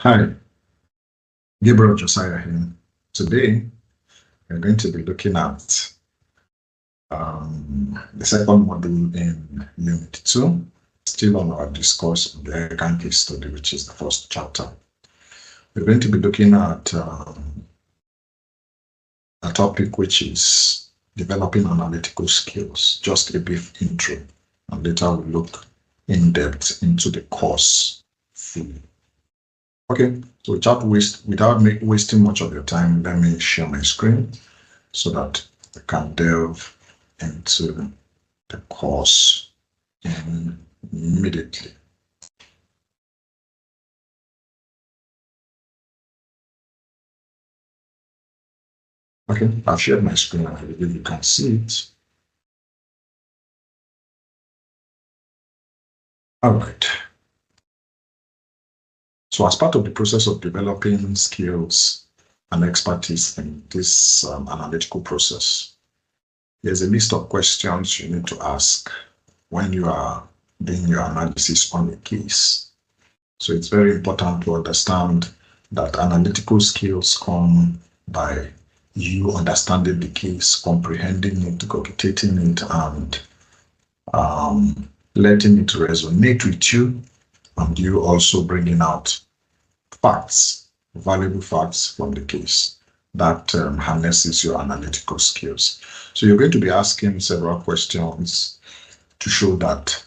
Hi, Gabriel Josiah here. Today, we're going to be looking at the second module in Unit 2, still on our discourse on the ICAN case study, which is the first chapter. We're going to be looking at a topic which is developing analytical skills, just a brief intro, and later we'll look in depth into the course fully. Okay, so without wasting much of your time, let me share my screen so that we can delve into the course immediately. Okay, I've shared my screen and I believe you can see it. All right. So as part of the process of developing skills and expertise in this analytical process, there's a list of questions you need to ask when you are doing your analysis on a case. So it's very important to understand that analytical skills come by you understanding the case, comprehending it, cogitating it, and letting it resonate with you, and you also bringing out facts, valuable facts from the case that harnesses your analytical skills. So you're going to be asking several questions to show that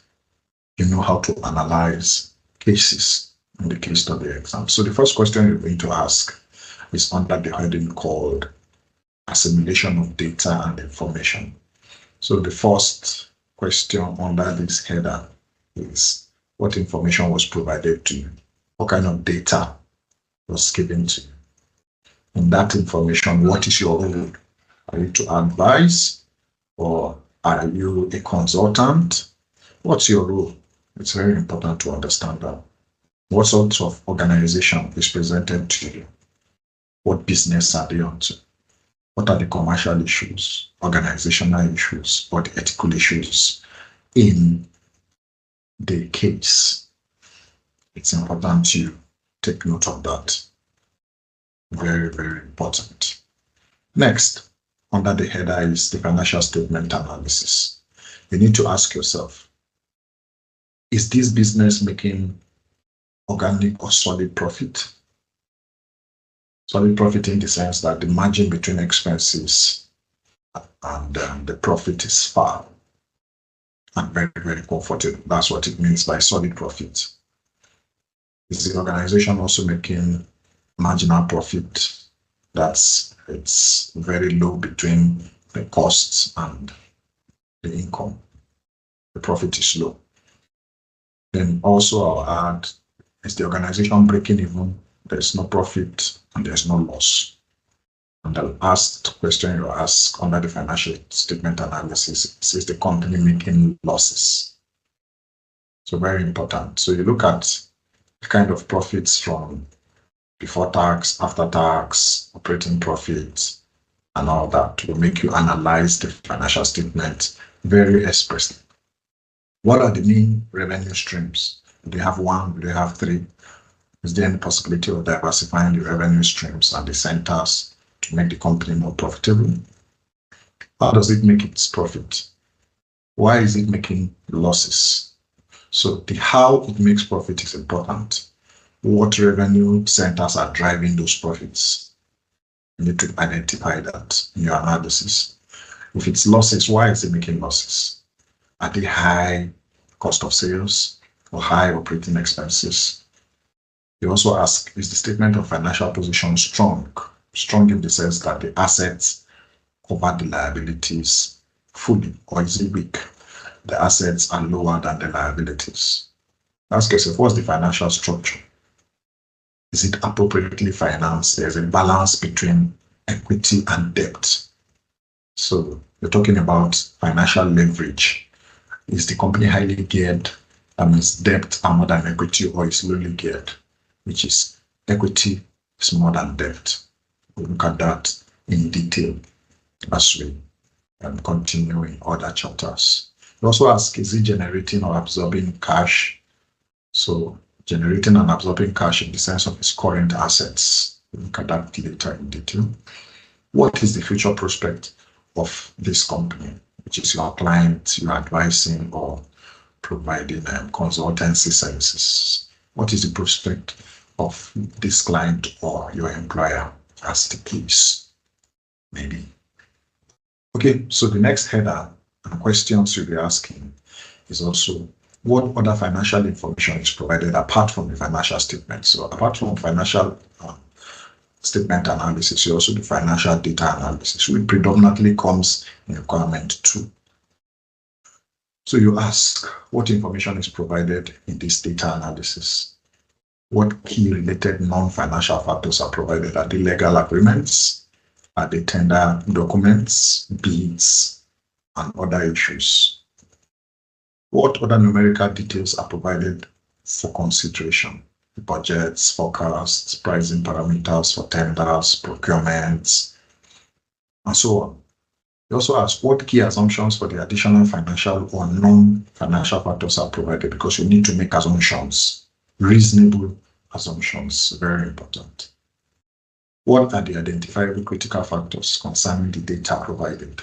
you know how to analyze cases in the case study exam. So the first question you're going to ask is under the heading called assimilation of data and information. So the first question under this header is what information was provided to you? What kind of data was given to you? In that information, what is your role? Are you to advise or are you a consultant? What's your role? It's very important to understand that. What sort of organization is presented to you? What business are they onto? What are the commercial issues, organizational issues, or the ethical issues in the case? It's important to take note of that. Very, very important. Next, under the header is the financial statement analysis. You need to ask yourself, is this business making organic or solid profit? Solid profit in the sense that the margin between expenses and the profit is far and very, very comfortable. That's what it means by solid profit. Is the organization also making marginal profit? It's very low between the costs and the income. The profit is low. Then also I'll add, is the organization breaking even? There's no profit and there's no loss. And the last question you ask under the financial statement analysis is the company making losses? So very important. So you look at the kind of profits from before tax, after tax, operating profits, and all that will make you analyze the financial statement very expressly. What are the main revenue streams? Do they have one? Do they have three? Is there any possibility of diversifying the revenue streams and the centers to make the company more profitable? How does it make its profit? Why is it making losses? So the how it makes profit is important. What revenue centers are driving those profits? You need to identify that in your analysis. If it's losses, why is it making losses? Are they high cost of sales or high operating expenses? You also ask, is the statement of financial position strong? Strong in the sense that the assets cover the liabilities fully, or is it weak? The assets are lower than the liabilities. Ask yourself, what's the financial structure? Is it appropriately financed? There's a balance between equity and debt. So you're talking about financial leverage. Is the company highly geared? That means debt are more than equity, or is lowly geared, which is equity is more than debt. We'll look at that in detail as we continue in other chapters. You also ask, is it generating or absorbing cash? So generating and absorbing cash in the sense of its current assets. We'll look at that later in detail. What is the future prospect of this company, which is your client, you're advising or providing consultancy services? What is the prospect of this client or your employer, as the case maybe? Okay, so the next header and questions you'll be asking is also what other financial information is provided apart from the financial statement. So apart from financial statement analysis, you also do financial data analysis, which predominantly comes in requirement 2. So you ask, what information is provided in this data analysis? What key related non-financial factors are provided? Are they legal agreements? Are they tender documents, bids, and other issues? What other numerical details are provided for consideration? Budgets, forecasts, pricing parameters for tenders, procurements, and so on. You also ask what key assumptions for the additional financial or non-financial factors are provided, because you need to make assumptions, reasonable assumptions, very important. What are the identifiable critical factors concerning the data provided?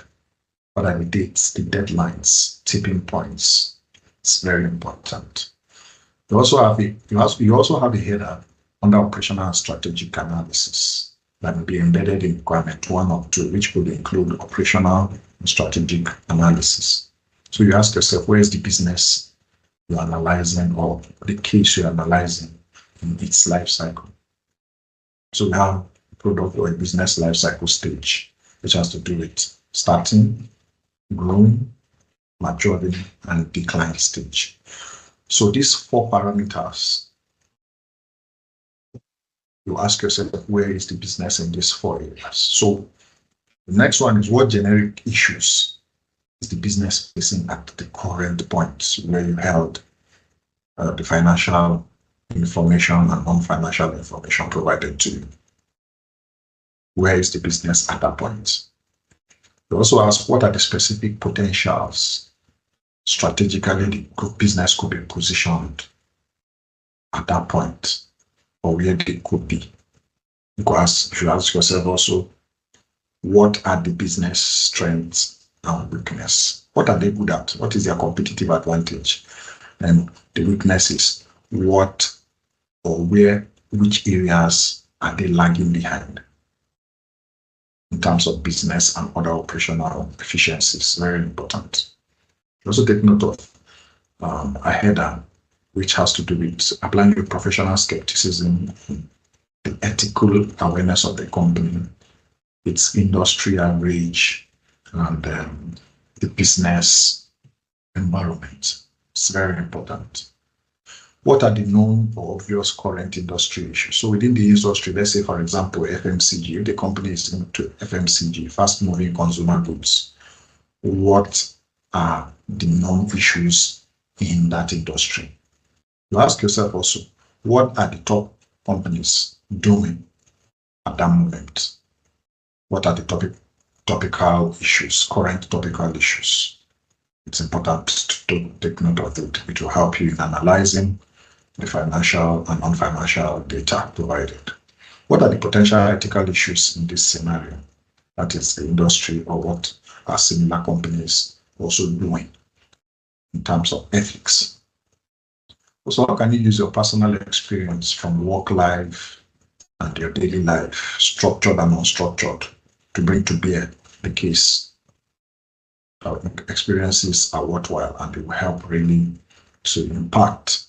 What are the dates, the deadlines, tipping points? It's very important. You also have a header under operational and strategic analysis that will be embedded in requirement 1 or 2, which would include operational and strategic analysis. So you ask yourself, where is the business you're analyzing or the case you're analyzing in its life cycle? So we have a product or a business life cycle stage, which has to do with starting, growing, maturing, and decline stage. So these 4 parameters, you ask yourself, where is the business in these 4 areas? So the next one is, what generic issues is the business facing at the current point where you held the financial information and non-financial information provided to you? Where is the business at that point? You also ask, what are the specific potentials strategically the business could be positioned at that point, or where they could be? Because if you ask yourself also, what are the business strengths and weakness? What are they good at? What is their competitive advantage? And the weaknesses, what or where, which areas are they lagging behind in terms of business and other operational efficiencies? Very important. Also take note of a header which has to do with applying your professional skepticism, the ethical awareness of the company, its industry average, and the business environment. It's very important. What are the known or obvious current industry issues? So within the industry, let's say, for example, FMCG, the company is into FMCG, fast-moving consumer goods. What are the known issues in that industry? You ask yourself also, what are the top companies doing at that moment? What are the topical issues, current topical issues? It's important to take note of it. It will help you in analyzing the financial and non-financial data provided. What are the potential ethical issues in this scenario? That is the industry, or what are similar companies also doing in terms of ethics? Also, how can you use your personal experience from work life and your daily life, structured and unstructured, to bring to bear the case? Experiences are worthwhile and they will help really to impact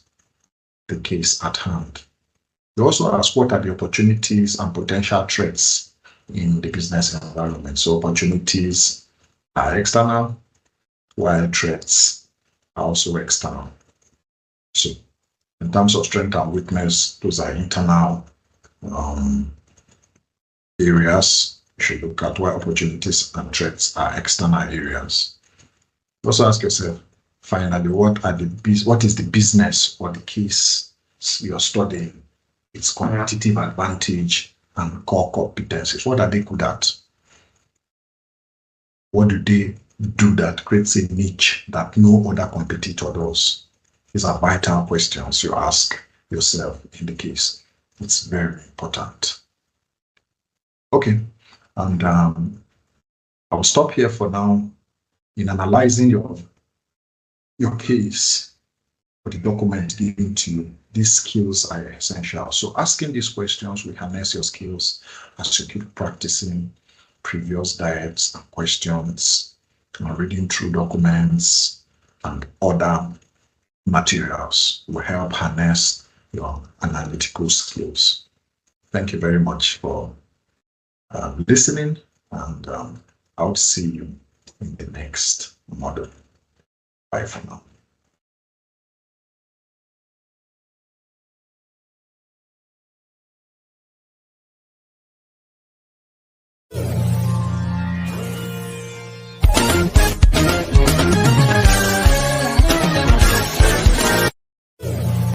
the case at hand. You also ask, what are the opportunities and potential threats in the business environment? So opportunities are external, while threats are also external. So in terms of strength and weakness, those are internal areas. You should look at where opportunities and threats are external areas. Also ask yourself, finally, what is the business or the case you're studying, its competitive advantage and core competencies? What are they good at? What do they do that creates a niche that no other competitor does? These are vital questions you ask yourself in the case. It's very important. Okay, and I'll stop here for now in analyzing your case for the document given to you. These skills are essential. So asking these questions will harness your skills as you keep practicing previous diets and questions, reading through documents and other materials will help harness your analytical skills. Thank you very much for listening, and I'll see you in the next model. Bye for now.